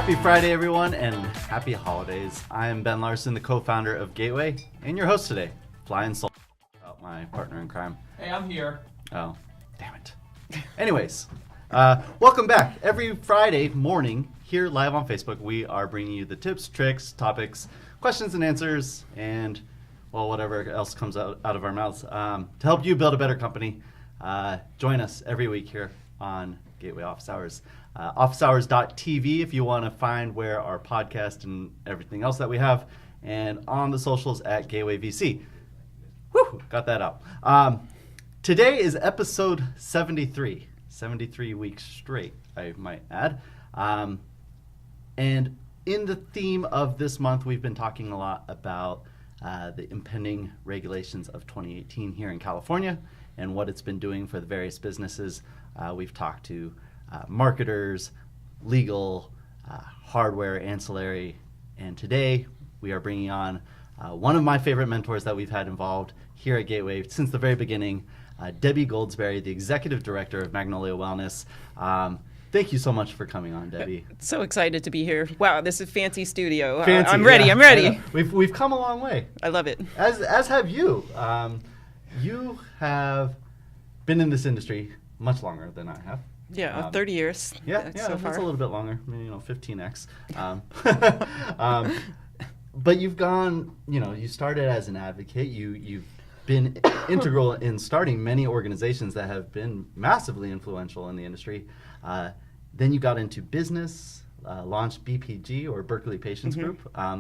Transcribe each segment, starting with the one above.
Happy Friday, everyone, and happy holidays. I am Ben Larson, the co-founder of Gateway, and your host today, Flying Soul, my partner in crime. Hey, I'm here. Oh, damn it. Anyways, welcome back. Every Friday morning, here live on Facebook, we are bringing you the tips, tricks, topics, questions and answers, and, well, whatever else comes out of our mouths to help you build a better company. Join us every week here on Gateway Office Hours. OfficeHours.tv if you want to find where our podcast and everything else that we have, and on the socials at Gateway VC. Whew, got that out. Today is episode 73. 73 weeks straight, I might add. And in the theme of this month, we've been talking a lot about the impending regulations of 2018 here in California and what it's been doing for the various businesses. We've talked to marketers, legal, hardware, ancillary, and today we are bringing on one of my favorite mentors that we've had involved here at Gateway since the very beginning, Debby Goldsberry, the Executive Director of Magnolia Wellness. Thank you so much for coming on, Debby. So excited to be here. Wow, this is fancy studio. Fancy, I'm ready. yeah. I'm ready. We've come a long way. I love it. As have you. You have been in this industry much longer than I have. Yeah, 30 years. Yeah, so far. It's a little bit longer. 15x. But you've gone. You started as an advocate. You've been integral in starting many organizations that have been massively influential in the industry. Then you got into business, launched BPG, or Berkeley Patients Group,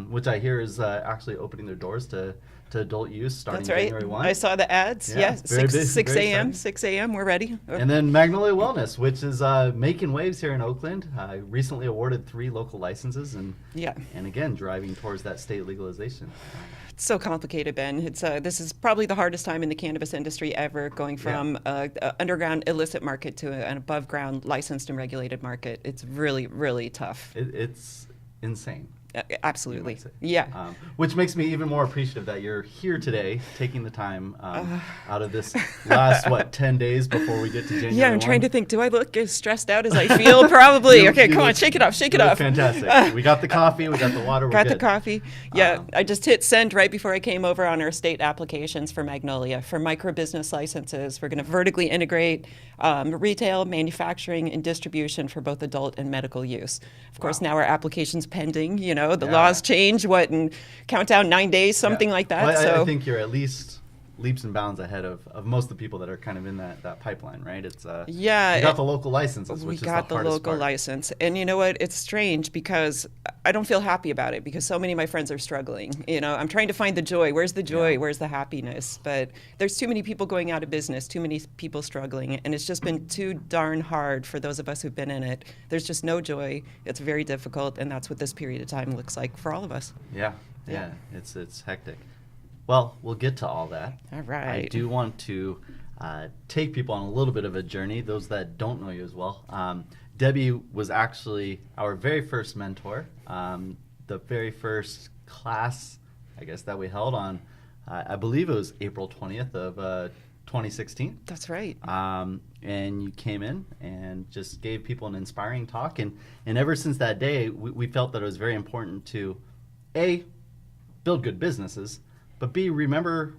which I hear is actually opening their doors to adult use starting That's right. January 1. I saw the ads. Yeah, 6 a.m. 6 a.m. We're ready. And then Magnolia Wellness, which is making waves here in Oakland. Recently awarded 3 local licenses, and again driving towards that state legalization. It's so complicated, Ben. It's this is probably the hardest time in the cannabis industry ever, going from an underground illicit market to an above ground licensed and regulated market. It's really, really tough. It's insane. Absolutely. Yeah. Which makes me even more appreciative that you're here today, taking the time out of this last, 10 days before we get to January 1? Trying to think, do I look as stressed out as I feel? Probably. Okay, come on, shake it off, shake it off. Fantastic. We got the coffee, we got the water, the coffee. Yeah, I just hit send right before I came over on our state applications for Magnolia. For micro business licenses, we're going to vertically integrate retail, manufacturing, and distribution for both adult and medical use. Of course, now our application's pending, the laws change, in countdown 9 days, something like that. Well, I think you're at least leaps and bounds ahead of most of the people that are kind of in that pipeline, right? It's you got the local licenses, which is the hardest part. We got the local license. And you know what? It's strange because I don't feel happy about it because so many of my friends are struggling. I'm trying to find the joy. Where's the joy? Where's the happiness? But there's too many people going out of business, too many people struggling, and it's just been too darn hard for those of us who've been in it. There's just no joy. It's very difficult, and that's what this period of time looks like for all of us. Yeah. It's hectic. Well, we'll get to all that. All right. I do want to take people on a little bit of a journey, those that don't know you as well. Debby was actually our very first mentor, the very first class, I guess, that we held on, I believe it was April 20th of 2016. That's right. And you came in and just gave people an inspiring talk. And ever since that day, we felt that it was very important to, A, build good businesses, but B, remember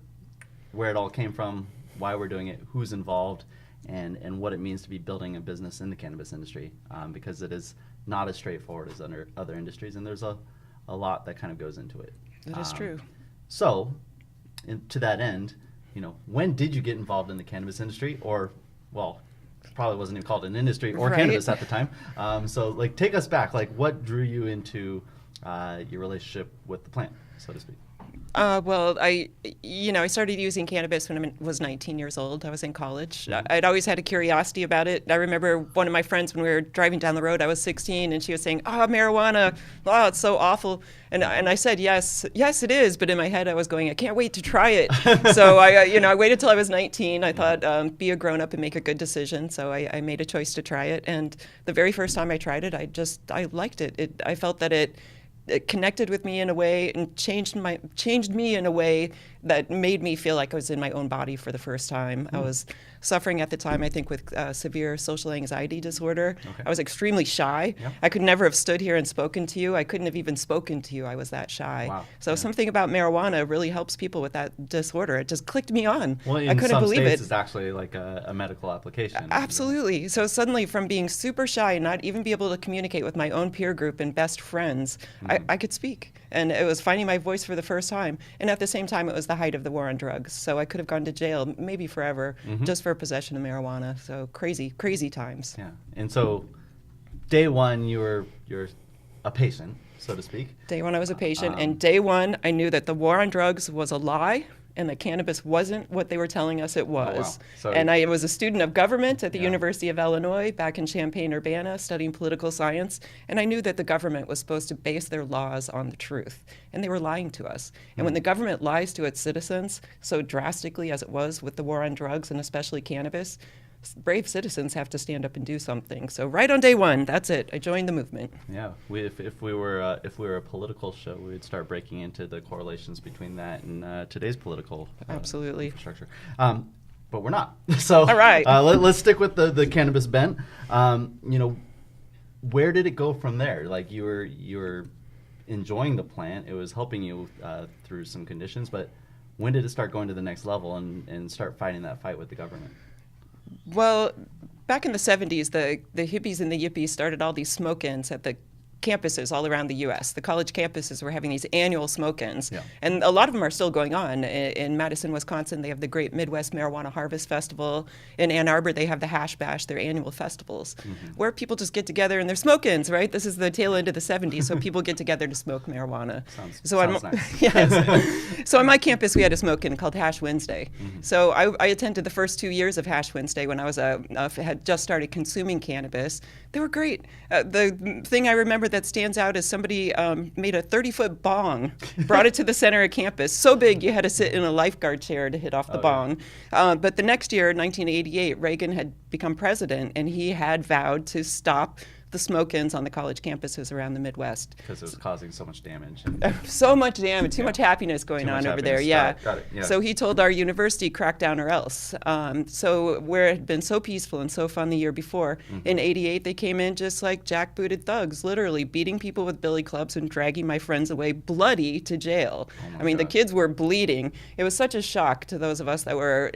where it all came from, why we're doing it, who's involved, and what it means to be building a business in the cannabis industry, because it is not as straightforward as other industries, and there's a lot that kind of goes into it. That is true. So, to that end, when did you get involved in the cannabis industry? Or, well, it probably wasn't even called an industry or cannabis at the time. So, take us back. What drew you into your relationship with the plant, so to speak? Well, I started using cannabis when I was 19 years old. I was in college. I'd always had a curiosity about it. I remember one of my friends when we were driving down the road, I was 16, and she was saying, marijuana, it's so awful. And I said, yes, it is. But in my head, I was going, I can't wait to try it. So I waited till I was 19. I thought, be a grown up and make a good decision. So I made a choice to try it. And the very first time I tried it, I liked it. I felt that it connected with me in a way and changed me in a way that made me feel like I was in my own body for the first time. I was suffering at the time, I think, with severe social anxiety disorder. Okay. I was extremely shy. Yep. I could never have stood here and spoken to you. I couldn't have even spoken to you. I was that shy. Wow. So something about marijuana really helps people with that disorder. It just clicked me on. Well, in I couldn't some believe states, it. it's actually like a medical application. Absolutely. So suddenly, from being super shy and not even be able to communicate with my own peer group and best friends, I could speak. And it was finding my voice for the first time. And at the same time, it was the height of the war on drugs. So I could have gone to jail, maybe forever, just for possession of marijuana. So crazy, crazy times. Yeah. And so day one, you're a patient, so to speak. Day one, I was a patient. And day one, I knew that the war on drugs was a lie and that cannabis wasn't what they were telling us it was. wow. So- And I was a student of government at the Yeah. University of Illinois back in Champaign-Urbana studying political science. And I knew that the government was supposed to base their laws on the truth. And they were lying to us. And when the government lies to its citizens so drastically as it was with the war on drugs and especially cannabis, brave citizens have to stand up and do something. So right on day one, that's it. I joined the movement. Yeah, if we were a political show, we would start breaking into the correlations between that and today's political Absolutely. infrastructure. But we're not. So All right. Let's stick with the cannabis bent. Where did it go from there? Like you were enjoying the plant, it was helping you through some conditions, but when did it start going to the next level and start fighting that fight with the government? Well, back in the 70s, the hippies and the yippies started all these smoke-ins at the campuses all around the U.S. The college campuses were having these annual smoke-ins. Yeah. And a lot of them are still going on. In Madison, Wisconsin, they have the Great Midwest Marijuana Harvest Festival. In Ann Arbor, they have the Hash Bash, their annual festivals, where people just get together and they're smoke-ins, right? This is the tail end of the 70s, so people get together to smoke marijuana. Sounds nice. Yes. So on my campus, we had a smoke-in called Hash Wednesday. So I attended the first 2 years of Hash Wednesday when I was had just started consuming cannabis. They were great. The thing I remember that stands out is somebody made a 30-foot bong, brought it to the center of campus, so big you had to sit in a lifeguard chair to hit off the bong. But the next year, 1988, Reagan had become president, and he had vowed to stop the smoke-ins on the college campuses around the Midwest. Because it was causing so much damage. So much damage, too much happiness going Too on much over there. happiness. Yeah. Got it. Yeah. So he told our university, crack down or else. So where it had been so peaceful and so fun the year before, in '88 they came in just like jackbooted thugs, literally beating people with billy clubs and dragging my friends away bloody to jail. I mean, the kids were bleeding. It was such a shock to those of us that were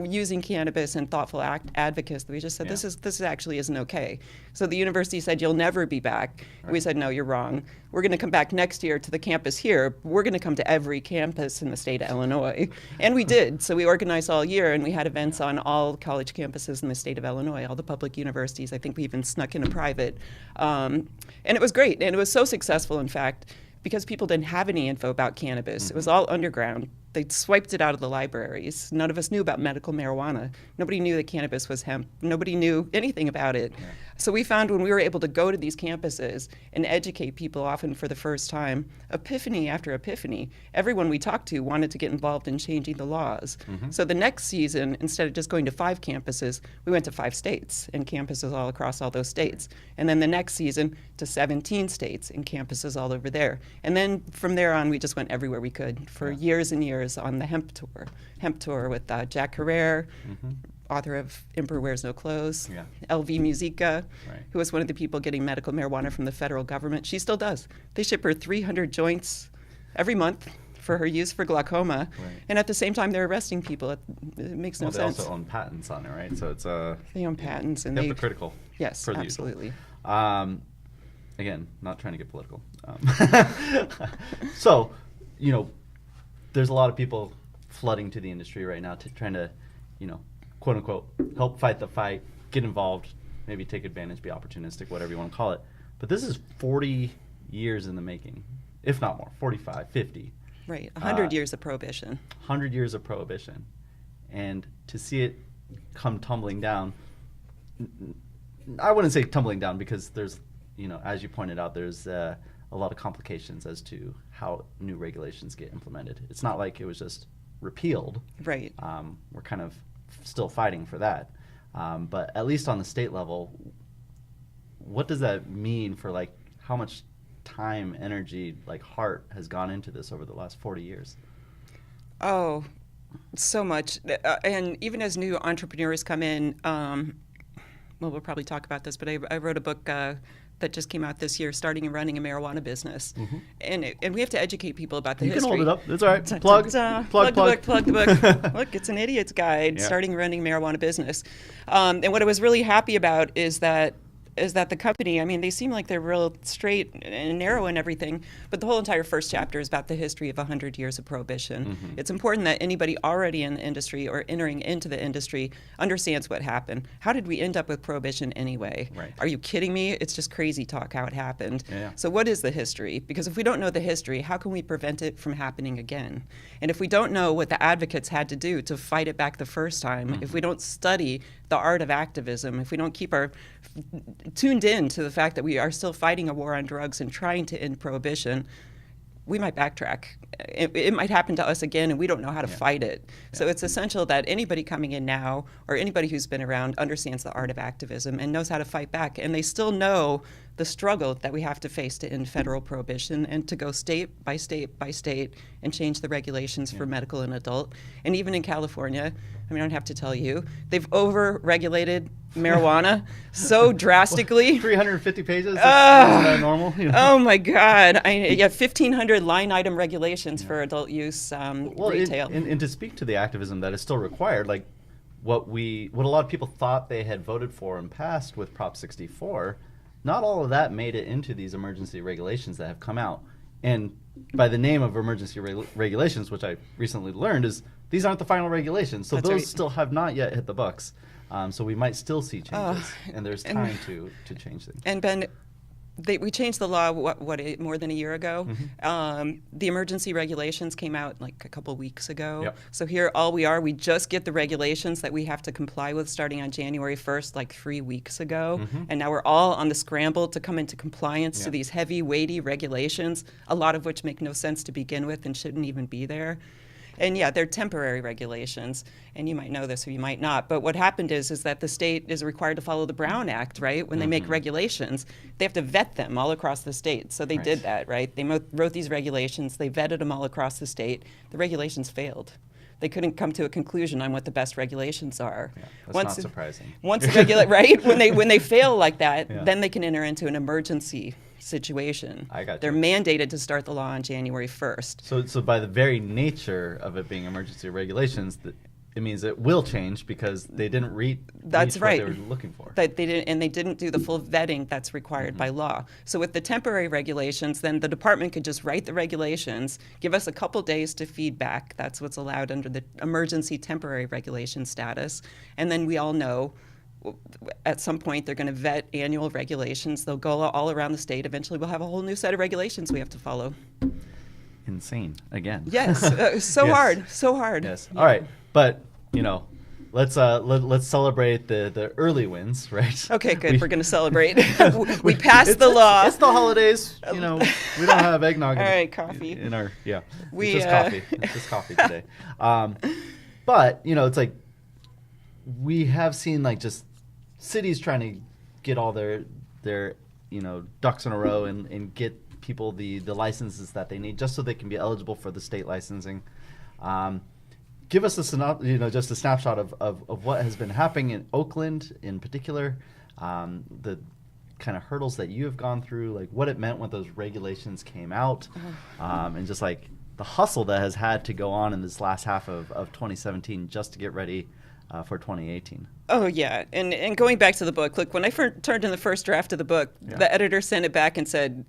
using cannabis and thoughtful advocates that we just said, this actually isn't okay. So the university said, you'll never be back. Right. We said, no, you're wrong. We're going to come back next year to the campus here. We're going to come to every campus in the state of Illinois. And we did. So we organized all year, and we had events on all college campuses in the state of Illinois, all the public universities. I think we even snuck in a private. And it was great. And it was so successful, in fact, because people didn't have any info about cannabis. It was all underground. They swiped it out of the libraries. None of us knew about medical marijuana. Nobody knew that cannabis was hemp. Nobody knew anything about it. Yeah. So we found when we were able to go to these campuses and educate people, often for the first time, epiphany after epiphany, everyone we talked to wanted to get involved in changing the laws. So the next season, instead of just going to 5 campuses, we went to 5 states and campuses all across all those states. And then the next season to 17 states and campuses all over there. And then from there on, we just went everywhere we could for years and years on the hemp tour with Jack Herrera, author of Emperor Wears No Clothes, LV Musica, who was one of the people getting medical marijuana from the federal government. She still does. They ship her 300 joints every month for her use for glaucoma, and at the same time they're arresting people. It makes no sense. They also own patents on it, right? So it's they own patents and hypocritical. Yes, for the absolutely. Again, not trying to get political. So, there's a lot of people flooding to the industry right now, trying to, quote unquote, help fight the fight, get involved, maybe take advantage, be opportunistic, whatever you want to call it. But this is 40 years in the making, if not more, 45, 50. Right, 100 years of prohibition. 100 years of prohibition. And to see it come tumbling down, I wouldn't say tumbling down because there's, as you pointed out, there's a lot of complications as to how new regulations get implemented. It's not like it was just repealed. Right. We're kind of still fighting for that. But at least on the state level, what does that mean for how much time, energy, heart has gone into this over the last 40 years? Oh, so much. And even as new entrepreneurs come in, well, we'll probably talk about this, but I wrote a book that just came out this year, starting and running a marijuana business. And we have to educate people about the history. You can hold it up. That's all right. Plug the book. Look, it's an idiot's guide, starting and running a marijuana business. And what I was really happy about is that the company, I mean, they seem like they're real straight and narrow and everything, but the whole entire first chapter is about the history of 100 years of prohibition. It's important that anybody already in the industry or entering into the industry understands what happened. How did we end up with prohibition anyway? Right. Are you kidding me? It's just crazy talk how it happened. Yeah. So what is the history? Because if we don't know the history, how can we prevent it from happening again? And if we don't know what the advocates had to do to fight it back the first time, if we don't study the art of activism, if we don't keep our tuned in to the fact that we are still fighting a war on drugs and trying to end prohibition, we might backtrack. It might happen to us again, and we don't know how to fight it. So it's essential that anybody coming in now, or anybody who's been around, understands the art of activism and knows how to fight back. And they still know the struggle that we have to face to end federal prohibition and to go state by state by state and change the regulations for medical and adult. And even in California, I mean, I don't have to tell you, they've over-regulated marijuana so drastically. 350 pages? Is that normal? You know? Oh my God. 1,500 line item regulations for adult use retail. And to speak to the activism that is still required, like what a lot of people thought they had voted for and passed with Prop 64, not all of that made it into these emergency regulations that have come out. And by the name of emergency regulations, which I recently learned, is these aren't the final regulations. So those still have not yet hit the books. So we might still see changes, and there's time to change things. And Ben, we changed the law, more than a year ago. The emergency regulations came out like a couple weeks ago. Yep. So here, we just get the regulations that we have to comply with starting on January 1st, like 3 weeks ago. And now we're all on the scramble to come into compliance to these heavy, weighty regulations, a lot of which make no sense to begin with and shouldn't even be there. And they're temporary regulations, and you might know this or you might not, but what happened is that the state is required to follow the Brown Act, right? When they make regulations, they have to vet them all across the state. So they did that, right? They wrote these regulations, they vetted them all across the state. The regulations failed. They couldn't come to a conclusion on what the best regulations are. That's not surprising. Once the right? When they fail like that, then they can enter into an emergency situation. I got you. They're mandated to start the law on January 1st. So by the very nature of it being emergency regulations, it means it will change because they didn't reach what they were looking for. That they didn't, and they didn't do the full vetting that's required by law. So with the temporary regulations, then the department could just write the regulations, give us a couple days to feedback. That's what's allowed under the emergency temporary regulation status. And then we all know at some point they're going to vet annual regulations. They'll go all around the state. Eventually we'll have a whole new set of regulations we have to follow. Insane again. Yes, so hard. Yes. All right, but let's celebrate the early wins, right? Okay, good. We're going to celebrate. We passed the law. It's the holidays. We don't have eggnog. All right, coffee. It's just coffee. It's just coffee today. But it's like we have seen like just cities trying to get all their ducks in a row and get people the licenses that they need just so they can be eligible for the state licensing. Give us just a snapshot of what has been happening in Oakland in particular, the kind of hurdles that you have gone through, like what it meant when those regulations came out, and just like the hustle that has had to go on in this last half of 2017 just to get ready for 2018. Oh, yeah. And going back to the book, look, when I turned in the first draft of the book, the editor sent it back and said,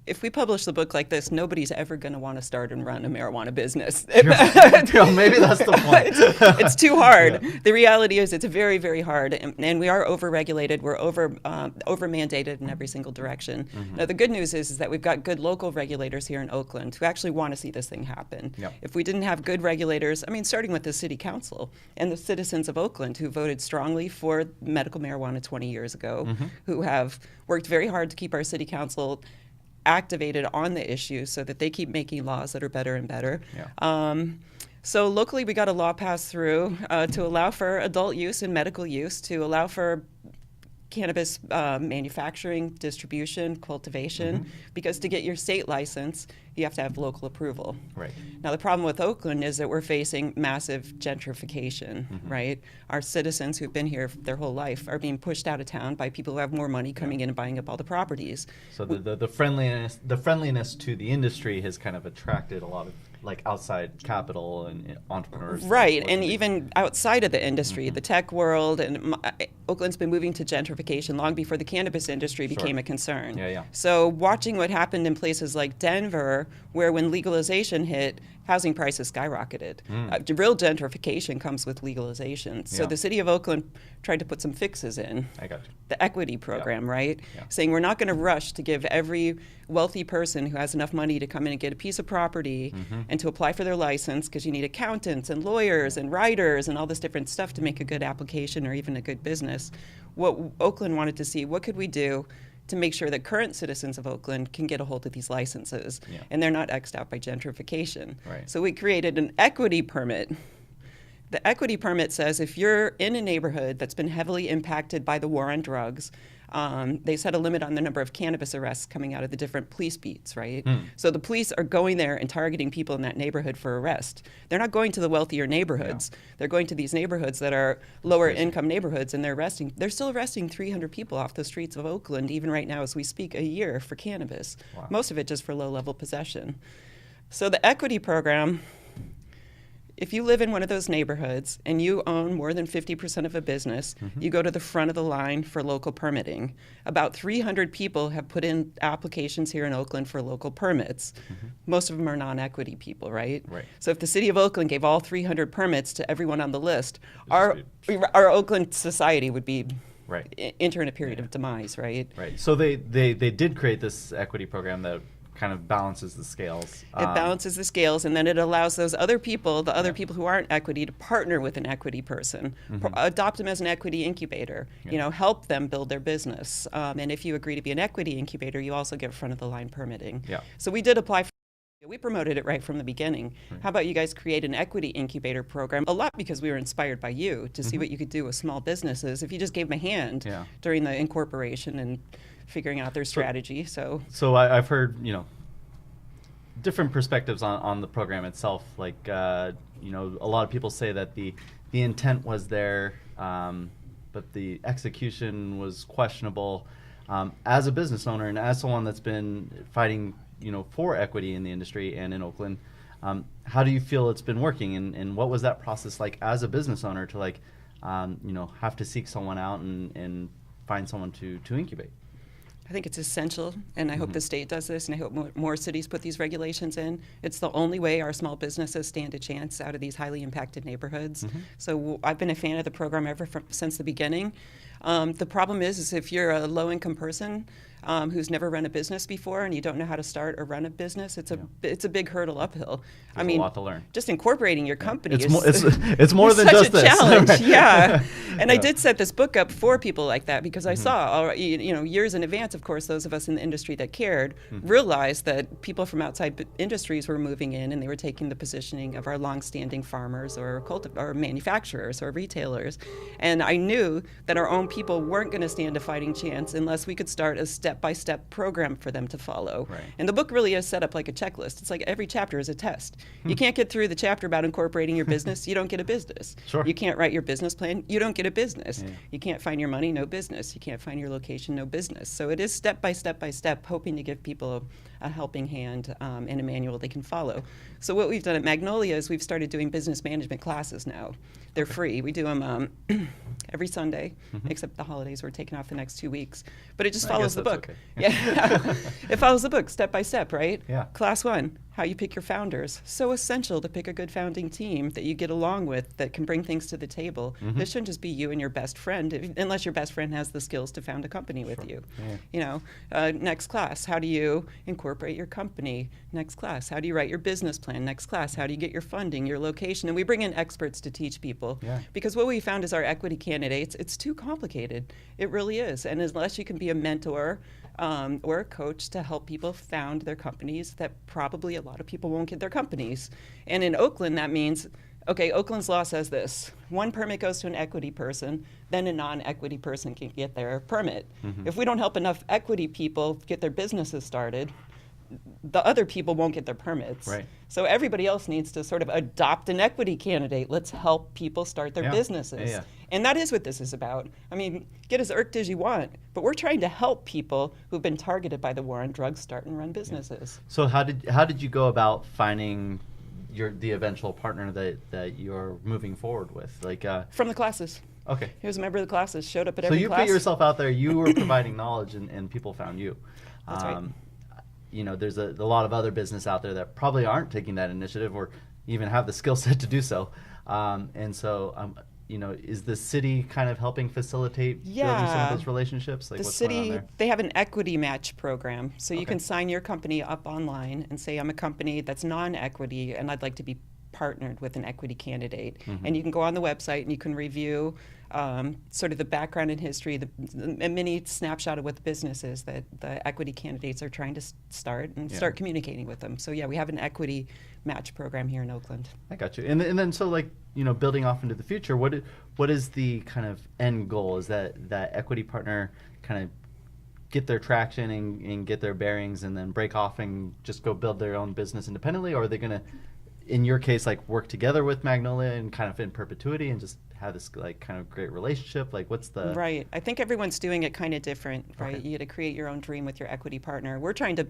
if we publish the book like this, nobody's ever going to want to start and run a marijuana business. Maybe that's the point. It's too hard. Yeah. The reality is it's very, very hard, and we are over-regulated. We're over-mandated in every single direction. Now, the good news is that we've got good local regulators here in Oakland who actually want to see this thing happen. Yep. If we didn't have good regulators, starting with the city council and the citizens of Oakland who voted strongly for medical marijuana 20 years ago, who have worked very hard to keep our city council activated on the issue so that they keep making laws that are better and better. Yeah. So locally, we got a law passed through to allow for adult use and medical use, to allow for cannabis manufacturing, distribution, cultivation, because to get your state license, you have to have local approval. Right. Now, the problem with Oakland is that we're facing massive gentrification, right? Our citizens who've been here their whole life are being pushed out of town by people who have more money coming in and buying up all the properties. So the friendliness to the industry has kind of attracted a lot of like outside capital and entrepreneurs. Right, and even outside of the industry, the tech world, and Oakland's been moving to gentrification long before the cannabis industry became a concern. Yeah. So watching what happened in places like Denver, where when legalization hit, housing prices skyrocketed. Real gentrification comes with legalization. So the city of Oakland tried to put some fixes in. I got you. The equity program, right? Yeah. Saying we're not going to rush to give every wealthy person who has enough money to come in and get a piece of property and to apply for their license, because you need accountants and lawyers and writers and all this different stuff to make a good application or even a good business. What Oakland wanted to see, what could we do to make sure that current citizens of Oakland can get a hold of these licenses and they're not X'd out by gentrification. Right. So we created an equity permit. The equity permit says if you're in a neighborhood that's been heavily impacted by the war on drugs, they set a limit on the number of cannabis arrests coming out of the different police beats, right? So the police are going there and targeting people in that neighborhood for arrest. They're not going to the wealthier neighborhoods. They're going to these neighborhoods that are lower income neighborhoods, and they're still arresting 300 people off the streets of Oakland, even right now as we speak, a year for cannabis. Wow. Most of it just for low-level possession. So the equity program, if you live in one of those neighborhoods and you own more than 50% of a business, you go to the front of the line for local permitting. About 300 people have put in applications here in Oakland for local permits. Most of them are non-equity people, right? Right. So if the city of Oakland gave all 300 permits to everyone on the list, our Oakland society would be enter in a period of demise, right? Right. So they did create this equity program that kind of balances the scales. It balances the scales, and then it allows those other people, the other people who aren't equity, to partner with an equity person, adopt them as an equity incubator, help them build their business. And if you agree to be an equity incubator, you also get front of the line permitting. Yeah. So we did apply for we promoted it right from the beginning. How about you guys create an equity incubator program? A lot because we were inspired by you to see what you could do with small businesses if you just gave them a hand during the incorporation and figuring out their strategy. So I've heard, different perspectives on the program itself. Like, a lot of people say that the intent was there, but the execution was questionable. As a business owner and as someone that's been fighting, for equity in the industry and in Oakland, how do you feel it's been working? And what was that process like as a business owner to have to seek someone out and find someone to incubate? I think it's essential, and I hope the state does this, and I hope more cities put these regulations in. It's the only way our small businesses stand a chance out of these highly impacted neighborhoods. So I've been a fan of the program since the beginning. The problem is if you're a low-income person who's never run a business before and you don't know how to start or run a business, it's a big hurdle uphill. There's a lot to learn. Just incorporating your company it's more than just such a this. challenge. Yeah, and I did set this book up for people like that because I saw, years in advance, of course, those of us in the industry that cared realized that people from outside industries were moving in and they were taking the positioning of our longstanding farmers or manufacturers or retailers, and I knew that our own people weren't going to stand a fighting chance unless we could start a step-by-step program for them to follow. Right. And the book really is set up like a checklist. It's like every chapter is a test. You can't get through the chapter about incorporating your business, you don't get a business. Sure. You can't write your business plan, you don't get a business. Yeah. You can't find your money, no business. You can't find your location, no business. So it is step by step, hoping to give people a helping hand and a manual they can follow. So what we've done at Magnolia is we've started doing business management classes now. They're free. We do them every Sunday, except the holidays. We're taking off the next 2 weeks. But it just follows the book. Okay. Yeah, it follows the book step by step, right? Yeah. Class 1, how you pick your founders. So essential to pick a good founding team that you get along with, that can bring things to the table. This shouldn't just be you and your best friend, unless your best friend has the skills to found a company with you. Yeah. Next class, how do you incorporate your company? Next class, how do you write your business plan? Next class, how do you get your funding, your location? And we bring in experts to teach people. Yeah. Because what we found is our equity candidates, it's too complicated. It really is. And unless you can be a mentor or a coach to help people found their companies, that probably a lot of people won't get their companies. And in Oakland, that means okay, Oakland's law says this. One permit goes to an equity person, then a non-equity person can get their permit. If we don't help enough equity people get their businesses started, the other people won't get their permits. Right. So everybody else needs to sort of adopt an equity candidate. Let's help people start their businesses. Yeah. And that is what this is about. I mean, get as irked as you want, but we're trying to help people who've been targeted by the war on drugs start and run businesses. So how did you go about finding the eventual partner that you're moving forward with? Like From the classes. Okay. He was a member of the classes, showed up at So every you class. put yourself out there, you were providing knowledge, and people found you. That's right. You know, there's a lot of other business out there that probably aren't taking that initiative or even have the skill set to do so. And so, you know, is the city kind of helping facilitate building some of those relationships? Like, The what's going on city, there? they have an equity match program. So you Okay. can sign your company up online and say, I'm a company that's non-equity and I'd like to be partnered with an equity candidate. And you can go on the website and you can review sort of the background and history, a mini snapshot of what the business is that the equity candidates are trying to start and start communicating with them. So yeah, we have an equity match program here in Oakland. I got you. And then so, like, you know, building off into the future, what is the kind of end goal? Is that equity partner kind of get their traction and get their bearings and then break off and just go build their own business independently? Or are they going to, in your case, like, work together with Magnolia and kind of in perpetuity and just have this, like, kind of great relationship? Like, what's the... Right. I think everyone's doing it kind of different, right? Okay. You got to create your own dream with your equity partner. We're trying to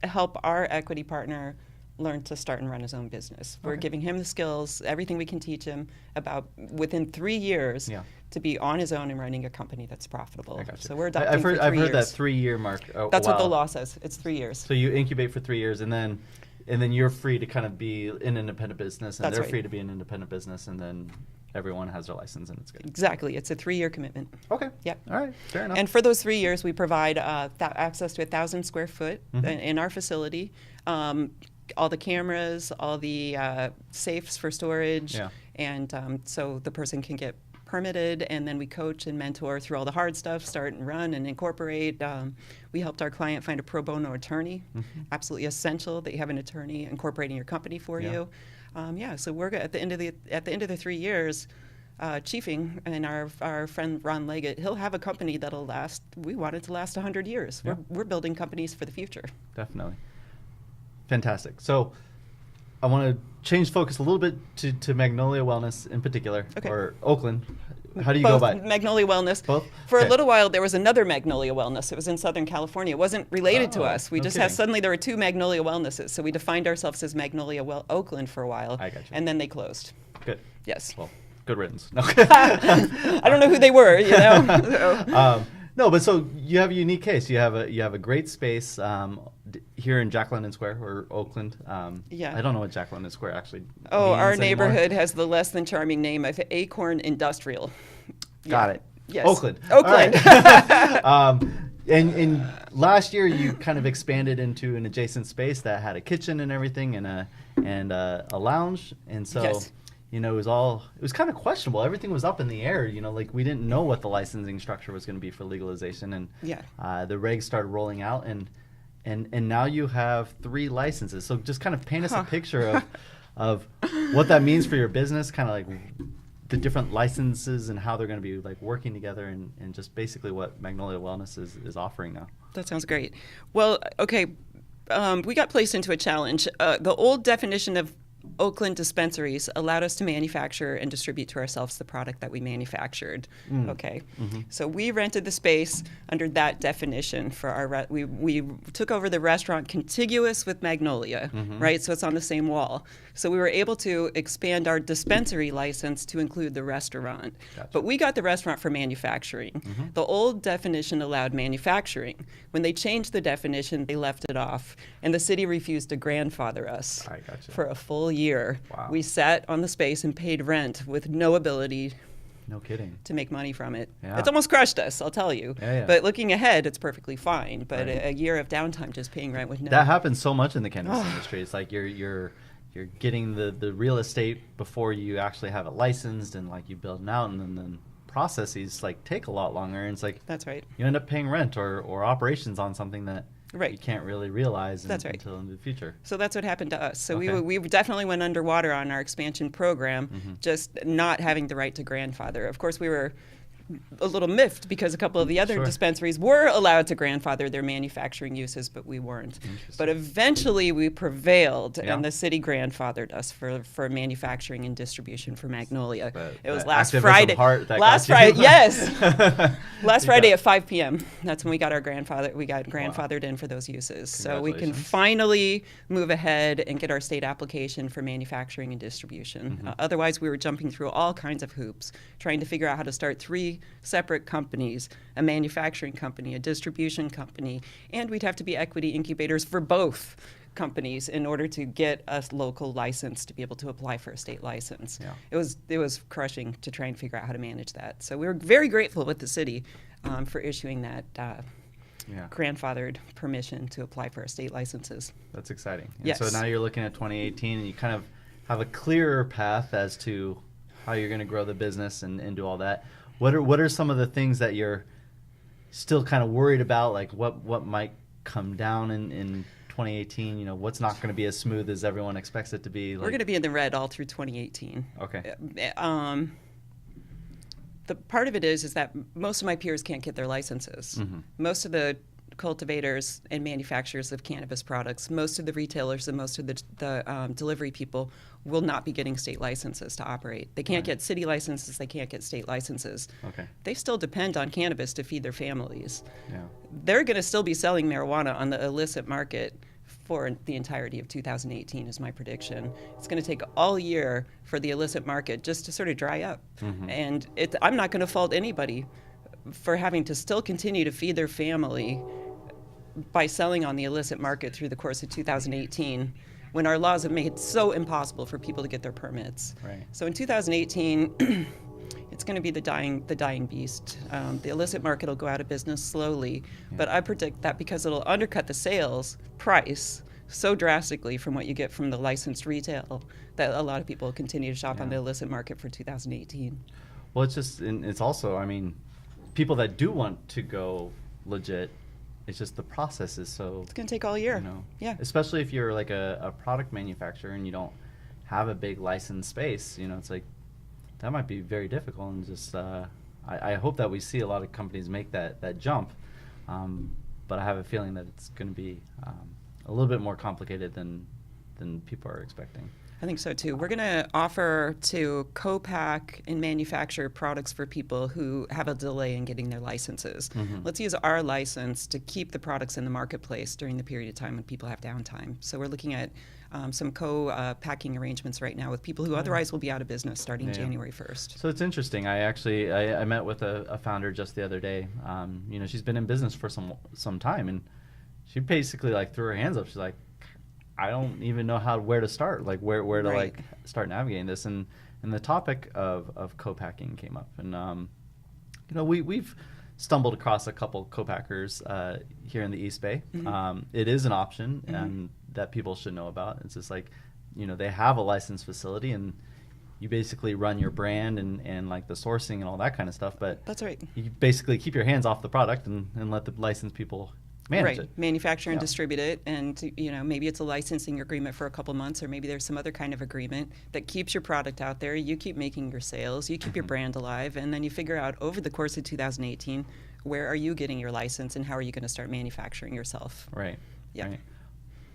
help our equity partner learn to start and run his own business. We're giving him the skills, everything we can teach him about within 3 years to be on his own and running a company that's profitable. I got you. So we're adopting I've heard, for 3 years. I've heard that 3 year mark. That's what the law says. It's 3 years. So you incubate for 3 years, and then you're free to kind of be an independent business, and That's they're right. free to be an independent business, and then everyone has their license, and it's good. Exactly. It's a 3-year commitment. Okay. Yep. All right. Fair enough. And for those 3 years, we provide access to 1,000 square foot in our facility. All the cameras, all the safes for storage, and so the person can get permitted, and then we coach and mentor through all the hard stuff, start and run and incorporate. We helped our client find a pro bono attorney, absolutely essential that you have an attorney incorporating your company for you. So we're at the end of the 3 years. Chiefing and our friend Ron Leggett, he'll have a company that'll last. We want it to last 100 years. Yeah. We're building companies for the future. Definitely. Fantastic. So I want to change focus a little bit to Magnolia Wellness in particular, or Oakland. How do you go by? Magnolia Wellness. Both? For Okay. a little while, there was another Magnolia Wellness. It was in Southern California. It wasn't related to us. We no just kidding. suddenly there were 2 Magnolia Wellnesses. So we defined ourselves as Magnolia Oakland for a while. I got you. And then they closed. Good. Yes. Well, good riddance. No. I don't know who they were, you know. So. No, but so you have a unique case. You have a great space here in Jack London Square or Oakland. Yeah. I don't know what Jack London Square actually. Oh, means our anymore. neighborhood has the less than charming name of Acorn Industrial. Got it. Yes. Oakland. Oakland. All right. And last year you kind of expanded into an adjacent space that had a kitchen and everything and a lounge, and so. Yes. You know, it was kind of questionable. Everything was up in the air. You know, like we didn't know what the licensing structure was going to be for legalization, and the regs started rolling out, and now you have 3 licenses. So just kind of paint us a picture of what that means for your business, kind of like the different licenses and how they're going to be like working together, and just basically what Magnolia Wellness is offering now. That sounds great. Well, okay, we got placed into a challenge. The old definition of Oakland dispensaries allowed us to manufacture and distribute to ourselves the product that we manufactured. Okay, so we rented the space under that definition for our. We took over the restaurant contiguous with Magnolia, right? So it's on the same wall. So we were able to expand our dispensary license to include the restaurant. Gotcha. But we got the restaurant for manufacturing. The old definition allowed manufacturing. When they changed the definition, they left it off, and the city refused to grandfather us I gotcha. for a full year. Wow. We sat on the space and paid rent with no ability No kidding. to make money from it. Yeah. It's almost crushed us, I'll tell you. Yeah. But looking ahead, it's perfectly fine. But Right. a year of downtime just paying rent with no. That happens so much in the cannabis industry. It's like you're getting the real estate before you actually have it licensed, and like you build it out, and then processes like take a lot longer, and it's like That's right. you end up paying rent or operations on something that Right. you can't really realize That's right. until in the future. So that's what happened to us. So Okay. we definitely went underwater on our expansion program, Mm-hmm. just not having the right to grandfather. Of course, we were a little miffed because a couple of the other Sure. dispensaries were allowed to grandfather their manufacturing uses, but we weren't. But eventually we prevailed, Yeah. and the city grandfathered us for manufacturing and distribution for Magnolia. But It was that last activism Friday. heart that Last got you. Friday, yes. Last You Friday got- at 5 p.m. That's when we got our grandfathered in for those uses. So we can Congratulations. finally move ahead and get our state application for manufacturing and distribution. Mm-hmm. Otherwise, we were jumping through all kinds of hoops, trying to figure out how to start 3 separate companies, a manufacturing company, a distribution company, and we'd have to be equity incubators for both companies in order to get a local license to be able to apply for a state license. Yeah. It was crushing to try and figure out how to manage that. So we were very grateful with the city for issuing that Yeah. grandfathered permission to apply for our state licenses. That's exciting. And Yes. so now you're looking at 2018, and you kind of have a clearer path as to how you're going to grow the business and do all that. What are some of the things that you're still kind of worried about? Like what might come down in 2018? You know, what's not going to be as smooth as everyone expects it to be? We're going to be in the red all through 2018. Okay. The part of it is that most of my peers can't get their licenses. Mm-hmm. Most of the cultivators and manufacturers of cannabis products, most of the retailers and most of the delivery people will not be getting state licenses to operate. They can't Right. get city licenses, they can't get state licenses. Okay. They still depend on cannabis to feed their families. Yeah. They're going to still be selling marijuana on the illicit market for the entirety of 2018 is my prediction. It's going to take all year for the illicit market just to sort of dry up. Mm-hmm. And I'm not going to fault anybody for having to still continue to feed their family by selling on the illicit market through the course of 2018 when our laws have made it so impossible for people to get their permits. Right. So in 2018, it's going to be the dying beast. The illicit market will go out of business slowly, but I predict that because it'll undercut the sales price so drastically from what you get from the licensed retail that a lot of people will continue to shop on the illicit market for 2018. Well, it's also, I mean, people that do want to go legit, it's just the process is so. It's going to take all year. You know, Yeah. Especially if you're like a product manufacturer and you don't have a big licensed space, you know, it's like that might be very difficult. And just I hope that we see a lot of companies make that jump, but I have a feeling that it's going to be a little bit more complicated than people are expecting. I think so too. We're going to offer to co-pack and manufacture products for people who have a delay in getting their licenses. Mm-hmm. Let's use our license to keep the products in the marketplace during the period of time when people have downtime. So we're looking at some co-packing arrangements right now with people who otherwise will be out of business starting Yeah. January 1st. So it's interesting. I met with a founder just the other day. You know, she's been in business for some time, and she basically like threw her hands up. She's like, I don't even know where to start, like where to Right. like start navigating this, and the topic of co-packing came up, and you know we've stumbled across a couple co-packers here in the East Bay. Mm-hmm. It is an option Mm-hmm. and that people should know about. It's just like, you know, they have a licensed facility and you basically run your brand and like the sourcing and all that kind of stuff, but That's right. you basically keep your hands off the product and let the licensed people manage Right. it. Manufacture and Yeah. distribute it, and you know, maybe it's a licensing agreement for a couple months, or maybe there's some other kind of agreement that keeps your product out there. You keep making your sales, you keep your brand alive, and then you figure out over the course of 2018, where are you getting your license and how are you going to start manufacturing yourself? Right. Yeah. Right.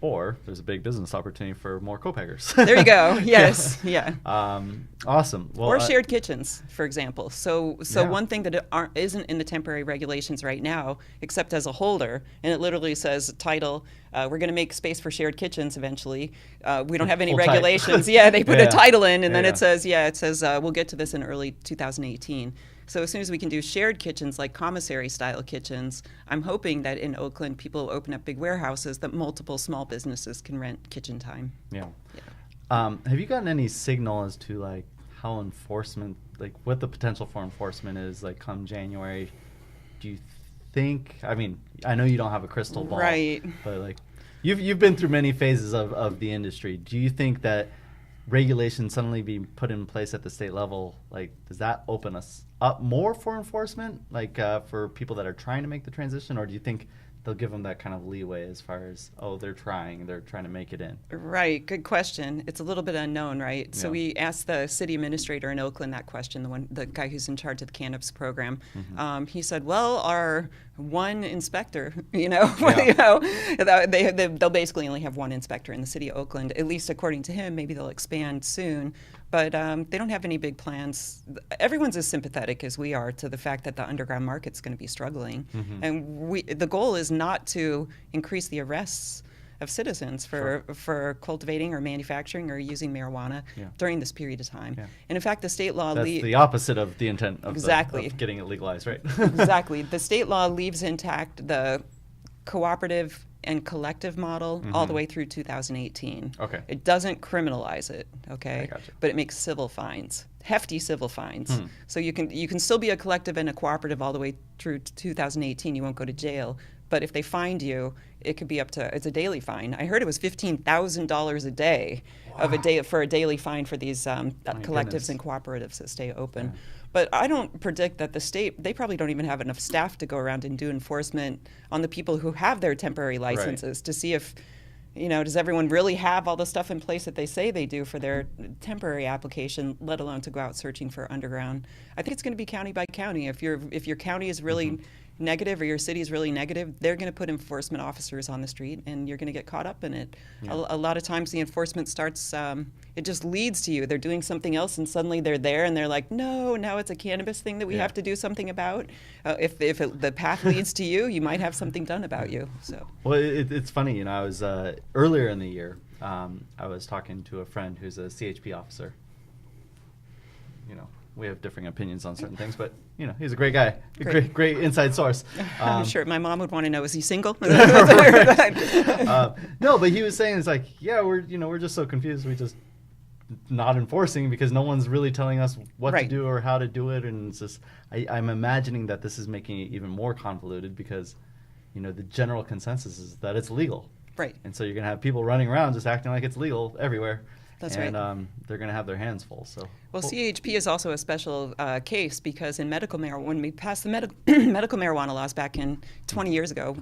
Or there's a big business opportunity for more co-packers. There you go. Yes. Yeah. Awesome. Well, Or shared kitchens, for example. So Yeah. one thing that isn't in the temporary regulations right now, except as a holder, and it literally says title, we're going to make space for shared kitchens eventually. We don't have any Hold tight. regulations. Yeah, they put Yeah. a title in, and then Yeah. it says we'll get to this in early 2018. So as soon as we can do shared kitchens like commissary style kitchens, I'm hoping that in Oakland people will open up big warehouses that multiple small businesses can rent kitchen time. Yeah. Yeah. Have you gotten any signal as to like how enforcement, like what the potential for enforcement is, like come January? Do you think? I mean, I know you don't have a crystal ball, Right. But like, you've been through many phases of the industry. Do you think that regulation suddenly being put in place at the state level, like, does that open us up more for enforcement, like for people that are trying to make the transition, or do you think they'll give them that kind of leeway as far as, oh, they're trying to make it in? Right, good question. It's a little bit unknown, right? So Yeah. we asked the city administrator in Oakland that question, the guy who's in charge of the cannabis program. He said, well, our one inspector, Yeah. they'll basically only have one inspector in the city of Oakland, at least according to him. Maybe they'll expand soon, but they don't have any big plans. Everyone's as sympathetic as we are to the fact that the underground market's going to be struggling. And the goal is not to increase the arrests of citizens for cultivating or manufacturing or using marijuana during this period of time. Yeah. And in fact, the state law That's the opposite of the intent of, Exactly. of getting it legalized, right? Exactly. The state law leaves intact the cooperative and collective model all the way through 2018. Okay. It doesn't criminalize it, okay? I gotcha. But it makes civil fines, hefty civil fines. So you can still be a collective and a cooperative all the way through 2018. You won't go to jail. But if they find you, it could be it's a daily fine. I heard it was $15,000 a day for a daily fine for these collectives goodness. and cooperatives that stay open. But I don't predict that the state, they probably don't even have enough staff to go around and do enforcement on the people who have their temporary licenses to see if, does everyone really have all the stuff in place that they say they do for their temporary application, let alone to go out searching for underground. I think it's going to be county by county. If your county is really negative or your city is really negative, they're going to put enforcement officers on the street and you're going to get caught up in it. A lot of times the enforcement starts, it just leads to you. They're doing something else and suddenly they're there and they're like, no, now it's a cannabis thing that we have to do something about. If the path leads to you, you might have something done about you. So. Well, it's funny, I was earlier in the year, I was talking to a friend who's a CHP officer. We have differing opinions on certain things, but he's a great guy, great inside source. I'm sure my mom would want to know: is he single? No, but he was saying it's like, we're just so confused. We just not enforcing because no one's really telling us what to do or how to do it, and it's just I'm imagining that this is making it even more convoluted because the general consensus is that it's legal, right? And so you're gonna have people running around just acting like it's legal everywhere. That's right. And they're going to have their hands full. So. Well, CHP is also a special case because in medical marijuana, when we passed the medical marijuana laws back in 20 years ago,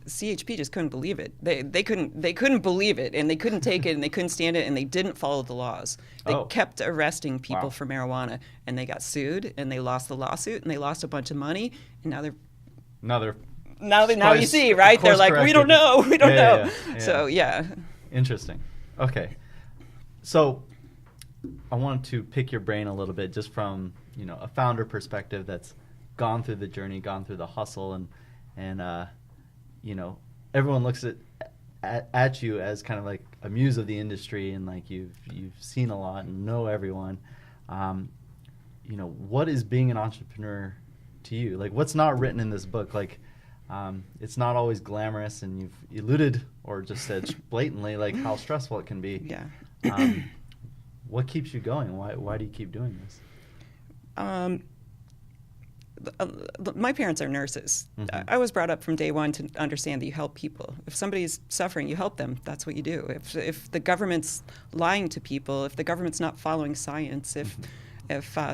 CHP just couldn't believe it. They couldn't believe it, and they couldn't take it, and they couldn't stand it, and they didn't follow the laws. They kept arresting people for marijuana, and they got sued, and they lost the lawsuit, and they lost a bunch of money, and now you see, right? They're like, we don't know. Yeah. So Interesting. Okay. So I want to pick your brain a little bit just from, a founder perspective that's gone through the journey, gone through the hustle, and everyone looks at you as kind of like a muse of the industry and like you've seen a lot and know everyone. What is being an entrepreneur to you? Like, what's not written in this book? Like, it's not always glamorous, and you've alluded or just said blatantly like how stressful it can be. Yeah. What keeps you going? Why do you keep doing this? My parents are nurses. I was brought up from day one to understand that you help people. If somebody's suffering, you help them. That's what you do. If the government's lying to people, if the government's not following science, if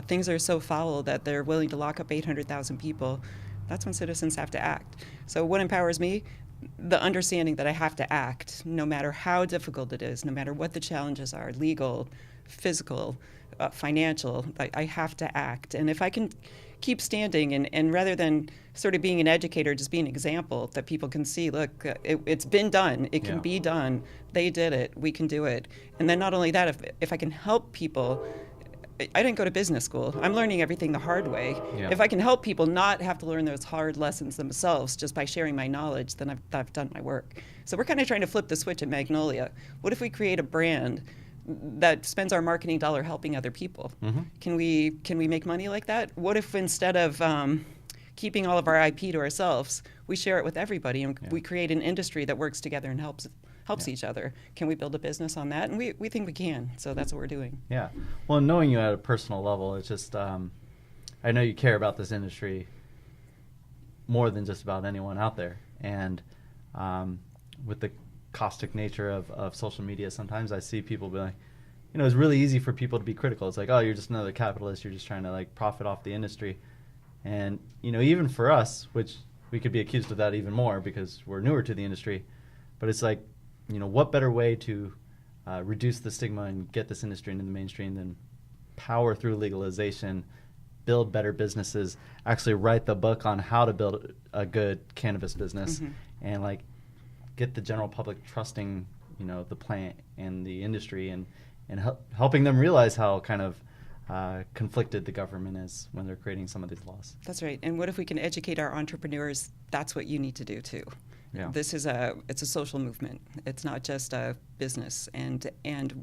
things are so foul that they're willing to lock up 800,000 people, that's when citizens have to act. So what empowers me? The understanding that I have to act, no matter how difficult it is, no matter what the challenges are, legal, physical, financial, I have to act. And if I can keep standing and rather than sort of being an educator, just be an example that people can see, look, it's been done, it can be done, they did it, we can do it. And then not only that, if I can help people, I didn't go to business school. I'm learning everything the hard way. Yeah. If I can help people not have to learn those hard lessons themselves just by sharing my knowledge, then I've done my work. So we're kind of trying to flip the switch at Magnolia. What if we create a brand that spends our marketing dollar helping other people? Can we make money like that? What if instead of keeping all of our IP to ourselves, we share it with everybody and we create an industry that works together and helps each other? Can we build a business on that? And we think we can, so that's what we're doing. Yeah. Well, knowing you at a personal level, it's just, I know you care about this industry more than just about anyone out there. And with the caustic nature of social media, sometimes I see people be like, it's really easy for people to be critical. It's like, oh, you're just another capitalist. You're just trying to like profit off the industry. And, even for us, which we could be accused of that even more because we're newer to the industry, but it's like, what better way to reduce the stigma and get this industry into the mainstream than power through legalization, build better businesses, actually write the book on how to build a good cannabis business, and like get the general public trusting, the plant and the industry, and helping them realize how kind of conflicted the government is when they're creating some of these laws. That's right. And what if we can educate our entrepreneurs? That's what you need to do too. Yeah. It's a social movement. It's not just a business, and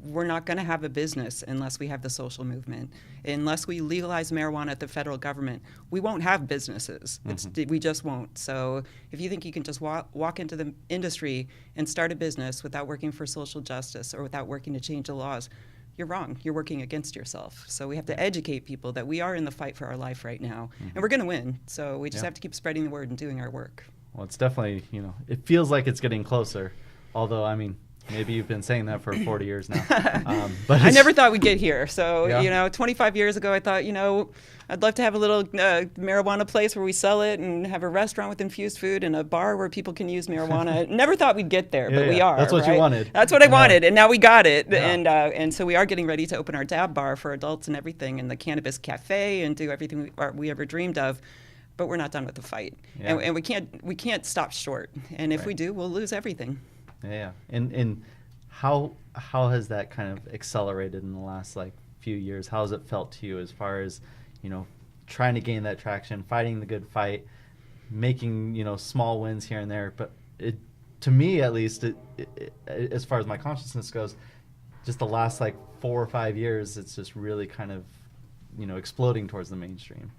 we're not going to have a business unless we have the social movement. Unless we legalize marijuana at the federal government, we won't have businesses. We just won't. So if you think you can just walk into the industry and start a business without working for social justice or without working to change the laws, you're wrong. You're working against yourself. So we have to educate people that we are in the fight for our life right now, and we're going to win. So we just have to keep spreading the word and doing our work. Well, it's definitely, it feels like it's getting closer. Although, I mean, maybe you've been saying that for 40 years now. But I never thought we'd get here. So, Yeah. 25 years ago, I thought, I'd love to have a little marijuana place where we sell it and have a restaurant with infused food and a bar where people can use marijuana. Never thought we'd get there, but we are. That's what right? you wanted. That's what I wanted, and now we got it. Yeah. And so we are getting ready to open our dab bar for adults and everything, and the cannabis cafe, and do everything we ever dreamed of. But we're not done with the fight, and we can't stop short. And if we do, we'll lose everything. Yeah. And how has that kind of accelerated in the last few years? How has it felt to you as far as trying to gain that traction, fighting the good fight, making small wins here and there? But to me at least, as far as my consciousness goes, just the last 4 or 5 years, it's just really kind of exploding towards the mainstream.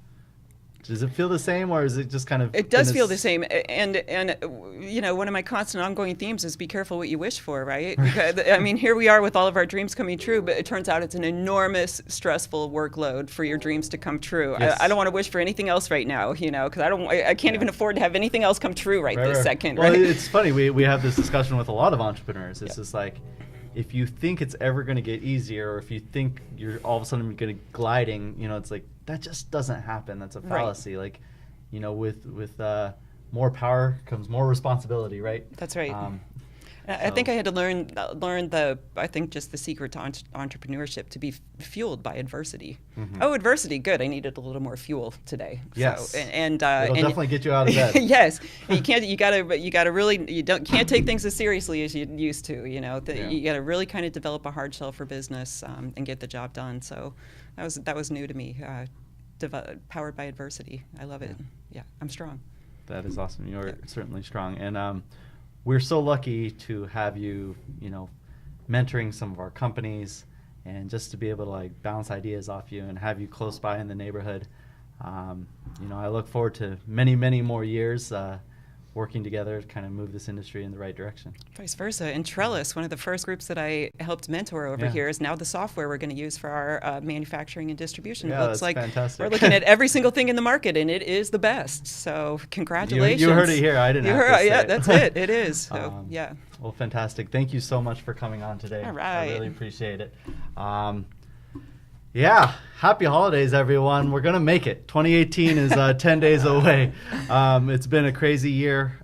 Does it feel the same, or is it just kind of... It does feel the same. And one of my constant ongoing themes is be careful what you wish for, right? Because, I mean, here we are with all of our dreams coming true, but it turns out it's an enormous, stressful workload for your dreams to come true. Yes. I don't want to wish for anything else right now, because I can't even afford to have anything else come true right this second. Well, right? It's funny. We have this discussion with a lot of entrepreneurs. It's just like, if you think it's ever going to get easier, or if you think you're all of a sudden going to gliding, it's like, that just doesn't happen. That's a fallacy. Right. With more power comes more responsibility, right? That's right. I think I had to learn just the secret to entrepreneurship, to be fueled by adversity. Oh, adversity, good. I needed a little more fuel today. Yes. So, it'll definitely get you out of bed. Yes. You gotta really, can't take things as seriously as you used to. You gotta really kind of develop a hard shell for business and get the job done. So that was new to me. Powered by adversity. I love it. Yeah, I'm strong. That is awesome. You're certainly strong. And we're so lucky to have you, mentoring some of our companies, and just to be able to bounce ideas off you and have you close by in the neighborhood. I look forward to many, many more years working together to kind of move this industry in the right direction. Vice versa. And Trellis, one of the first groups that I helped mentor over here, is now the software we're going to use for our manufacturing and distribution. Yeah, it looks like fantastic. We're looking at every single thing in the market, and it is the best. So congratulations. You heard it here. I didn't have to say Yeah, it. that's it. It is. So, yeah. Well, fantastic. Thank you so much for coming on today. All right. I really appreciate it. Happy holidays, everyone. We're going to make it. 2018 is 10 days away. It's been a crazy year.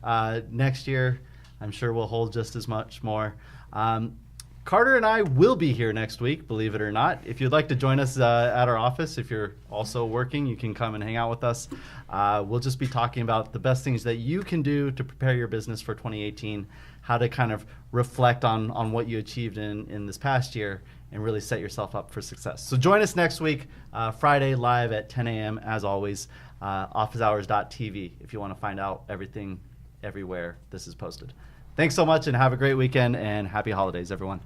Next year, I'm sure we'll hold just as much more. Carter and I will be here next week, believe it or not. If you'd like to join us at our office, if you're also working, you can come and hang out with us. We'll just be talking about the best things that you can do to prepare your business for 2018, how to kind of reflect on what you achieved in this past year, and really set yourself up for success. So join us next week, Friday, live at 10 a.m. as always, officehours.tv, if you want to find out everything everywhere this is posted. Thanks so much, and have a great weekend, and happy holidays, everyone.